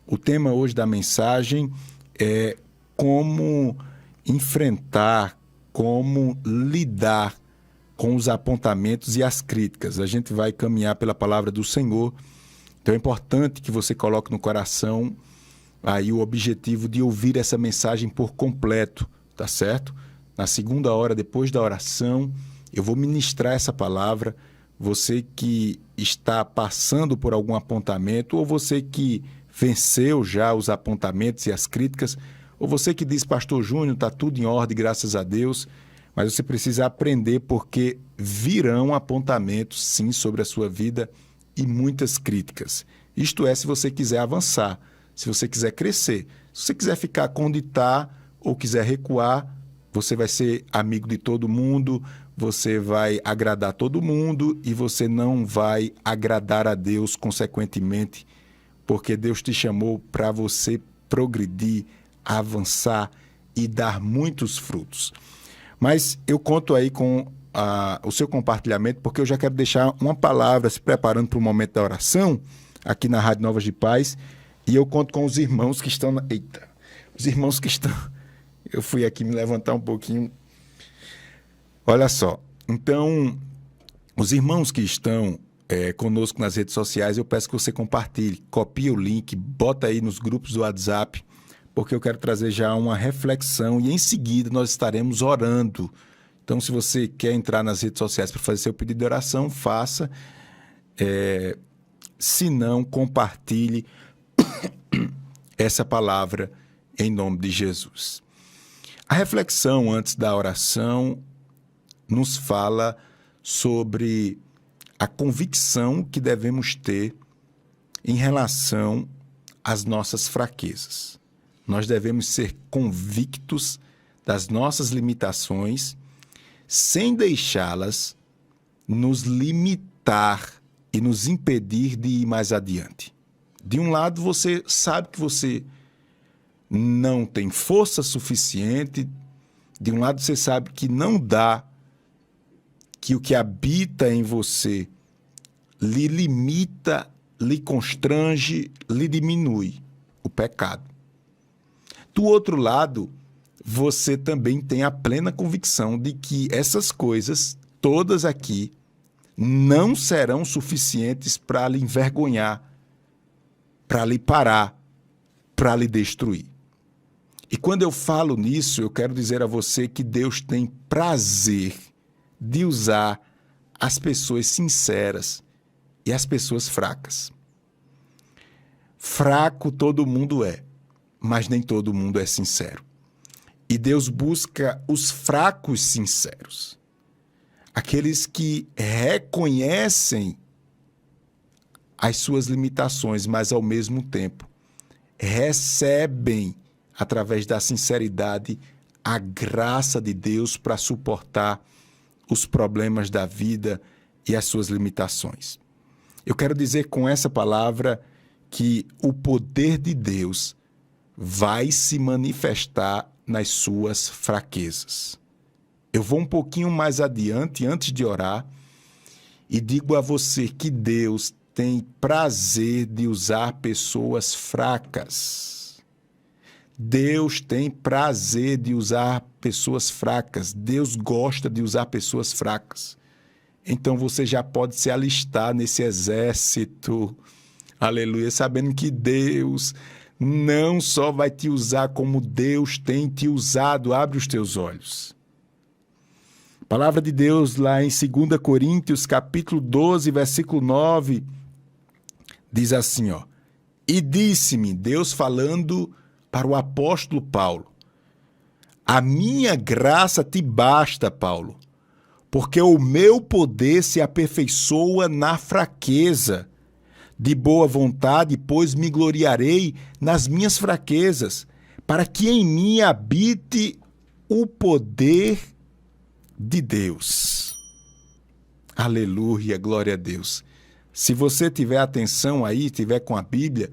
O tema hoje da mensagem é como enfrentar, como lidar com os apontamentos e as críticas. A gente vai caminhar pela palavra do Senhor, então é importante que você coloque no coração aí o objetivo de ouvir essa mensagem por completo, tá certo? Na segunda hora, depois da oração, eu vou ministrar essa palavra. Você que está passando por algum apontamento, ou você que venceu já os apontamentos e as críticas, ou você que diz, Pastor Júnior, está tudo em ordem, graças a Deus, mas você precisa aprender porque virão apontamentos, sim, sobre a sua vida e muitas críticas. Isto é, se você quiser avançar, se você quiser crescer. Se você quiser ficar onde está ou quiser recuar, você vai ser amigo de todo mundo, você vai agradar todo mundo e você não vai agradar a Deus consequentemente, porque Deus te chamou para você progredir, avançar e dar muitos frutos. Mas eu conto aí com o seu compartilhamento, porque eu já quero deixar uma palavra se preparando para o momento da oração, aqui na Rádio Novas de Paz, e eu conto com os irmãos que estão... Eita! Os irmãos que estão... Eu fui aqui me levantar um pouquinho. Olha só. Então, os irmãos que estão conosco nas redes sociais, eu peço que você compartilhe, copie o link, bota aí nos grupos do WhatsApp, porque eu quero trazer já uma reflexão e em seguida nós estaremos orando. Então, se você quer entrar nas redes sociais para fazer seu pedido de oração, faça. Se não, compartilhe essa palavra em nome de Jesus. A reflexão antes da oração nos fala sobre a convicção que devemos ter em relação às nossas fraquezas. Nós devemos ser convictos das nossas limitações sem deixá-las nos limitar e nos impedir de ir mais adiante. De um lado, você sabe que você não tem força suficiente. De um lado, você sabe que não dá, que o que habita em você lhe limita, lhe constrange, lhe diminui o pecado. Do outro lado, você também tem a plena convicção de que essas coisas, todas aqui, não serão suficientes para lhe envergonhar, para lhe parar, para lhe destruir. E quando eu falo nisso, eu quero dizer a você que Deus tem prazer de usar as pessoas sinceras e as pessoas fracas. Fraco todo mundo é, mas nem todo mundo é sincero. E Deus busca os fracos sinceros. Aqueles que reconhecem as suas limitações, mas ao mesmo tempo recebem, através da sinceridade, a graça de Deus para suportar os problemas da vida e as suas limitações. Eu quero dizer com essa palavra que o poder de Deus vai se manifestar nas suas fraquezas. Eu vou um pouquinho mais adiante, antes de orar, e digo a você que Deus tem prazer de usar pessoas fracas. Deus tem prazer de usar pessoas fracas. Deus gosta de usar pessoas fracas. Então você já pode se alistar nesse exército, aleluia, sabendo que Deus não só vai te usar como Deus tem te usado. Abre os teus olhos. A palavra de Deus lá em 2 Coríntios, capítulo 12, versículo 9, diz assim, ó: E disse-me, Deus falando para o apóstolo Paulo, a minha graça te basta, Paulo, porque o meu poder se aperfeiçoa na fraqueza. De boa vontade, pois me gloriarei nas minhas fraquezas, para que em mim habite o poder de Deus. Aleluia, glória a Deus. Se você tiver atenção aí, tiver com a Bíblia,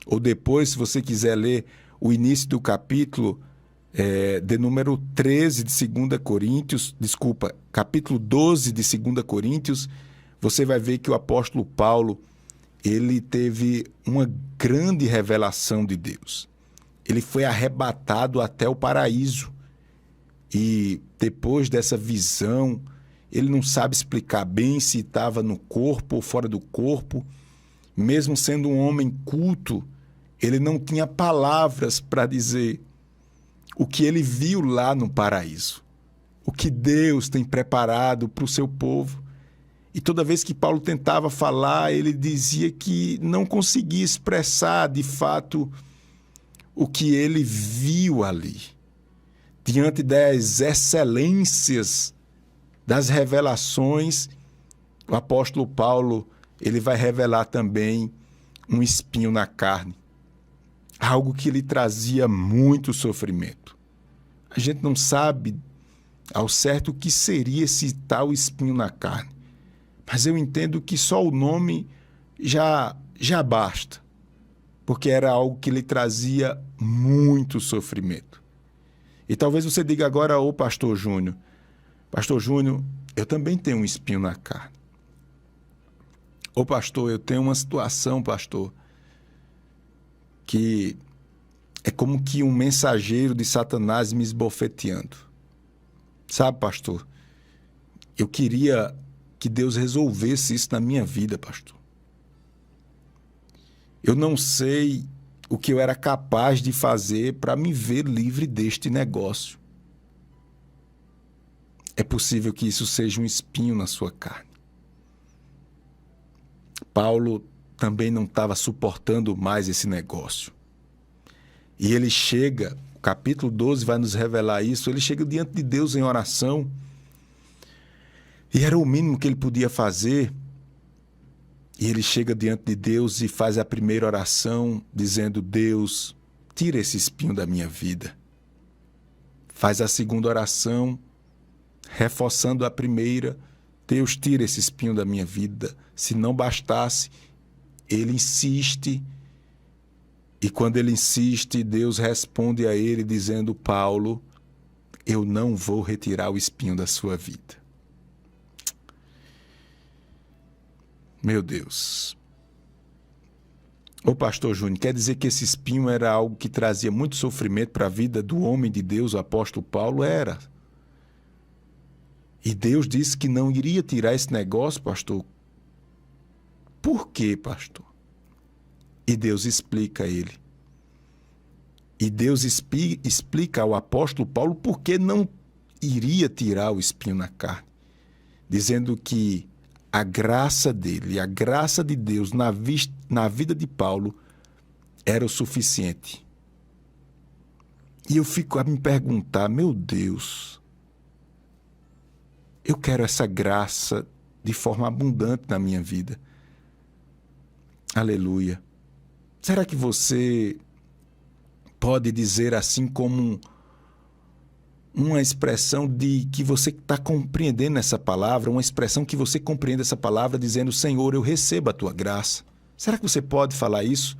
ou depois, se você quiser ler o início do capítulo de número 13 de 2 Coríntios, capítulo 12 de 2 Coríntios, você vai ver que o apóstolo Paulo, ele teve uma grande revelação de Deus. Ele foi arrebatado até o paraíso. E depois dessa visão, ele não sabe explicar bem se estava no corpo ou fora do corpo. Mesmo sendo um homem culto, ele não tinha palavras para dizer o que ele viu lá no paraíso, o que Deus tem preparado para o seu povo. E toda vez que Paulo tentava falar, ele dizia que não conseguia expressar de fato o que ele viu ali. Diante das excelências das revelações, o apóstolo Paulo, ele vai revelar também um espinho na carne, algo que lhe trazia muito sofrimento. A gente não sabe ao certo o que seria esse tal espinho na carne, mas eu entendo que só o nome já basta, porque era algo que lhe trazia muito sofrimento. E talvez você diga agora, pastor Júnior, eu também tenho um espinho na carne. Pastor, eu tenho uma situação, pastor, que é como que um mensageiro de Satanás me esbofeteando. Sabe, pastor, eu queria que Deus resolvesse isso na minha vida, pastor. Eu não sei o que eu era capaz de fazer para me ver livre deste negócio. É possível que isso seja um espinho na sua carne. Paulo também não estava suportando mais esse negócio. E ele chega, o capítulo 12 vai nos revelar isso, ele chega diante de Deus em oração, e era o mínimo que ele podia fazer. E ele chega diante de Deus e faz a primeira oração, dizendo: Deus, tira esse espinho da minha vida. Faz a segunda oração, reforçando a primeira: Deus, tira esse espinho da minha vida. Se não bastasse, ele insiste. E quando ele insiste, Deus responde a ele dizendo: Paulo, eu não vou retirar o espinho da sua vida. Meu Deus. Pastor Júnior, quer dizer que esse espinho era algo que trazia muito sofrimento para a vida do homem de Deus, o apóstolo Paulo? Era. E Deus disse que não iria tirar esse negócio, pastor. Por quê, pastor? E Deus explica a ele. E Deus explica ao apóstolo Paulo por que não iria tirar o espinho na carne, dizendo que a graça dele, a graça de Deus na vida de Paulo era o suficiente. E eu fico a me perguntar, meu Deus, eu quero essa graça de forma abundante na minha vida. Aleluia. Será que você pode dizer assim como uma expressão de que você está compreendendo essa palavra, uma expressão que você compreende essa palavra dizendo: Senhor, eu recebo a tua graça? Será que você pode falar isso?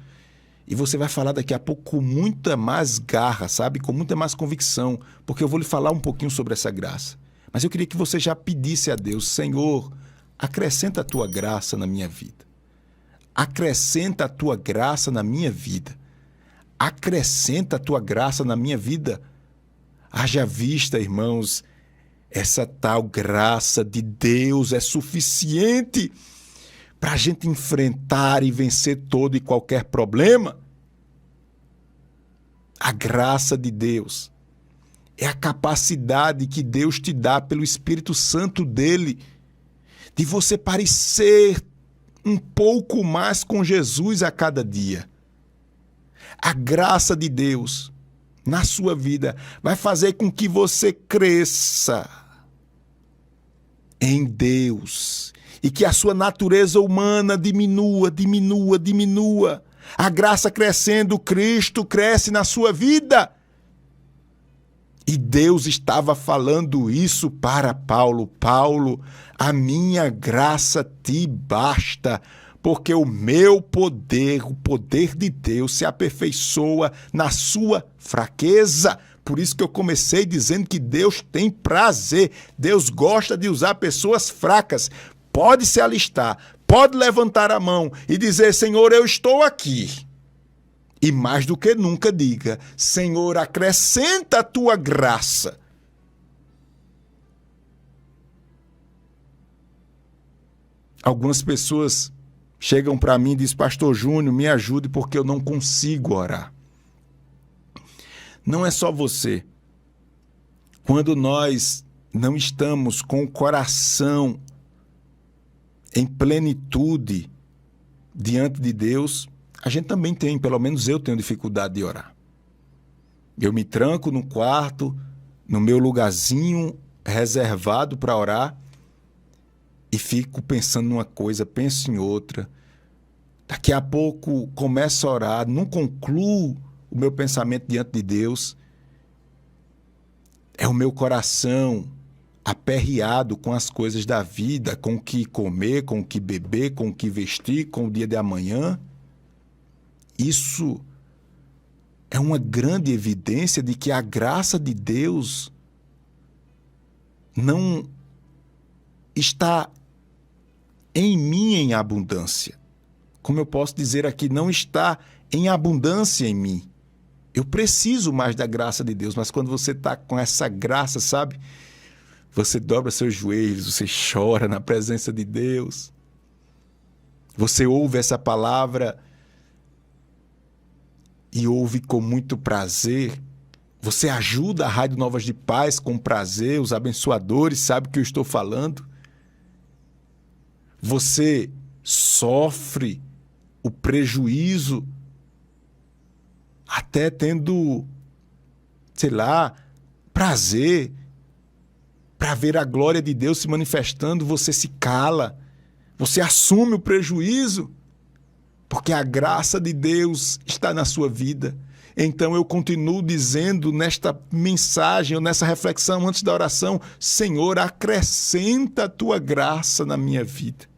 E você vai falar daqui a pouco com muita mais garra, sabe? Com muita mais convicção, porque eu vou lhe falar um pouquinho sobre essa graça. Mas eu queria que você já pedisse a Deus: Senhor, acrescenta a tua graça na minha vida. Acrescenta a tua graça na minha vida. Acrescenta a tua graça na minha vida. Haja vista, irmãos, essa tal graça de Deus é suficiente para a gente enfrentar e vencer todo e qualquer problema. A graça de Deus é a capacidade que Deus te dá pelo Espírito Santo dele, de você parecer um pouco mais com Jesus a cada dia. A graça de Deus na sua vida vai fazer com que você cresça em Deus e que a sua natureza humana diminua. A graça crescendo, Cristo cresce na sua vida. E Deus estava falando isso para Paulo. Paulo, a minha graça te basta, porque o meu poder, o poder de Deus, se aperfeiçoa na sua fraqueza. Por isso que eu comecei dizendo que Deus tem prazer. Deus gosta de usar pessoas fracas. Pode se alistar, pode levantar a mão e dizer: Senhor, eu estou aqui. E mais do que nunca diga: Senhor, acrescenta a tua graça. Algumas pessoas chegam para mim e dizem: Pastor Júnior, me ajude porque eu não consigo orar. Não é só você. Quando nós não estamos com o coração em plenitude diante de Deus, a gente também tem, pelo menos eu tenho dificuldade de orar. Eu me tranco no quarto, no meu lugarzinho reservado para orar, e fico pensando numa coisa, penso em outra. Daqui a pouco começo a orar, não concluo o meu pensamento diante de Deus. É o meu coração aperreado com as coisas da vida, com o que comer, com o que beber, com o que vestir, com o dia de amanhã. Isso é uma grande evidência de que a graça de Deus não está em mim em abundância. Como eu posso dizer aqui, não está em abundância em mim. Eu preciso mais da graça de Deus, mas quando você está com essa graça, sabe? Você dobra seus joelhos, você chora na presença de Deus. Você ouve essa palavra e ouve com muito prazer. Você ajuda a Rádio Novas de Paz com prazer, os abençoadores sabem o que eu estou falando. Você sofre o prejuízo até tendo, sei lá, prazer para ver a glória de Deus se manifestando, você se cala, você assume o prejuízo, porque a graça de Deus está na sua vida. Então eu continuo dizendo nesta mensagem, ou nessa reflexão antes da oração: Senhor, acrescenta a tua graça na minha vida.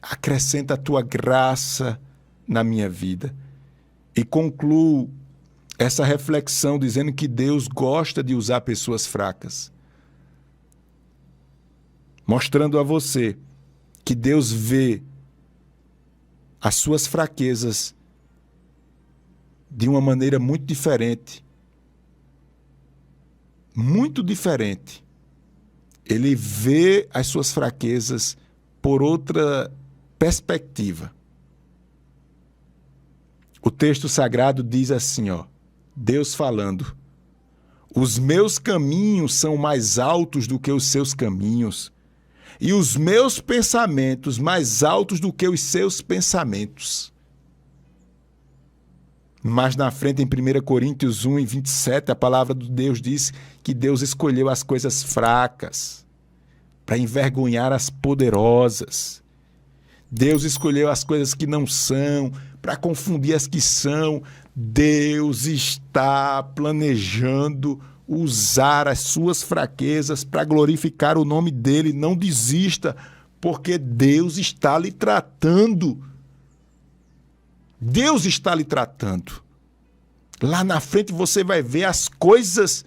Acrescenta a tua graça na minha vida. E concluo essa reflexão dizendo que Deus gosta de usar pessoas fracas. Mostrando a você que Deus vê as suas fraquezas de uma maneira muito diferente. Muito diferente. Ele vê as suas fraquezas por outra perspectiva. O texto sagrado diz assim, Deus falando: os meus caminhos são mais altos do que os seus caminhos, e os meus pensamentos mais altos do que os seus pensamentos. Mas na frente, em 1 Coríntios 1, 27, a palavra de Deus diz que Deus escolheu as coisas fracas para envergonhar as poderosas. Deus escolheu as coisas que não são para confundir as que são. Deus está planejando usar as suas fraquezas para glorificar o nome dele. Não desista, porque Deus está lhe tratando. Deus está lhe tratando. Lá na frente você vai ver as coisas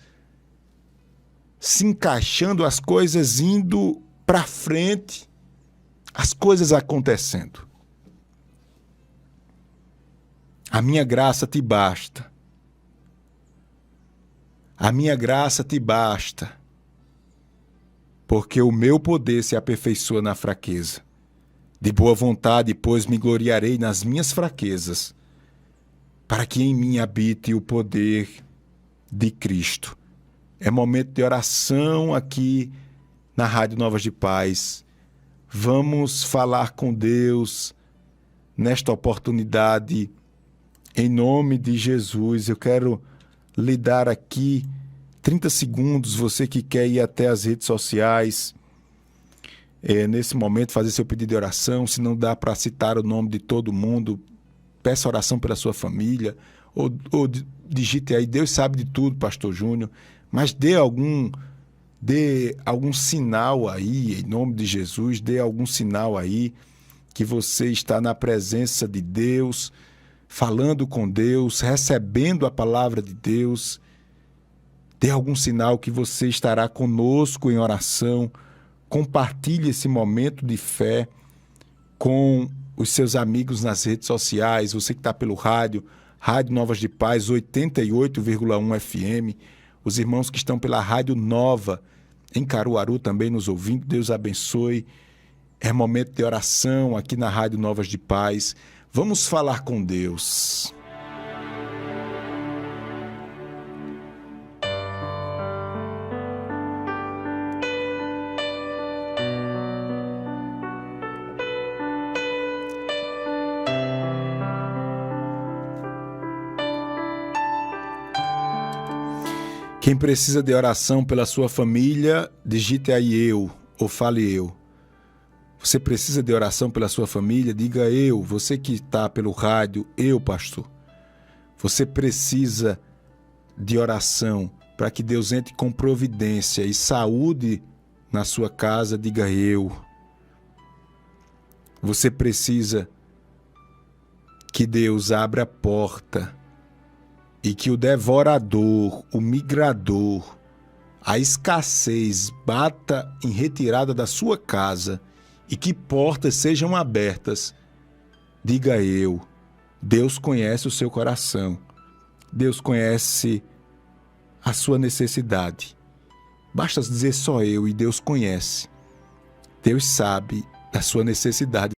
se encaixando, as coisas indo para frente, as coisas acontecendo. A minha graça te basta. A minha graça te basta, porque o meu poder se aperfeiçoa na fraqueza. De boa vontade, pois, me gloriarei nas minhas fraquezas, para que em mim habite o poder de Cristo. É momento de oração aqui na Rádio Novas de Paz. Vamos falar com Deus nesta oportunidade, em nome de Jesus. Eu quero lhe dar aqui 30 segundos, você que quer ir até as redes sociais, nesse momento fazer seu pedido de oração. Se não dá para citar o nome de todo mundo, peça oração pela sua família, ou digite aí: Deus sabe de tudo, Pastor Júnior, mas dê algum sinal aí, em nome de Jesus. Dê algum sinal aí que você está na presença de Deus, falando com Deus, recebendo a palavra de Deus. Dê algum sinal que você estará conosco em oração, Compartilhe esse momento de fé com os seus amigos nas redes sociais, você que está pelo rádio, Rádio Novas de Paz, 88,1 FM, os irmãos que estão pela Rádio Nova, em Caruaru também nos ouvindo, Deus abençoe. É momento de oração aqui na Rádio Novas de Paz. Vamos falar com Deus. Quem precisa de oração pela sua família, digite aí eu, ou fale eu. Você precisa de oração pela sua família? Diga eu. Você que está pelo rádio, eu, pastor. Você precisa de oração para que Deus entre com providência e saúde na sua casa? Diga eu. Você precisa que Deus abra a porta e que o devorador, o migrador, a escassez bata em retirada da sua casa e que portas sejam abertas. Diga eu. Deus conhece o seu coração. Deus conhece a sua necessidade. Basta dizer só eu e Deus conhece. Deus sabe da sua necessidade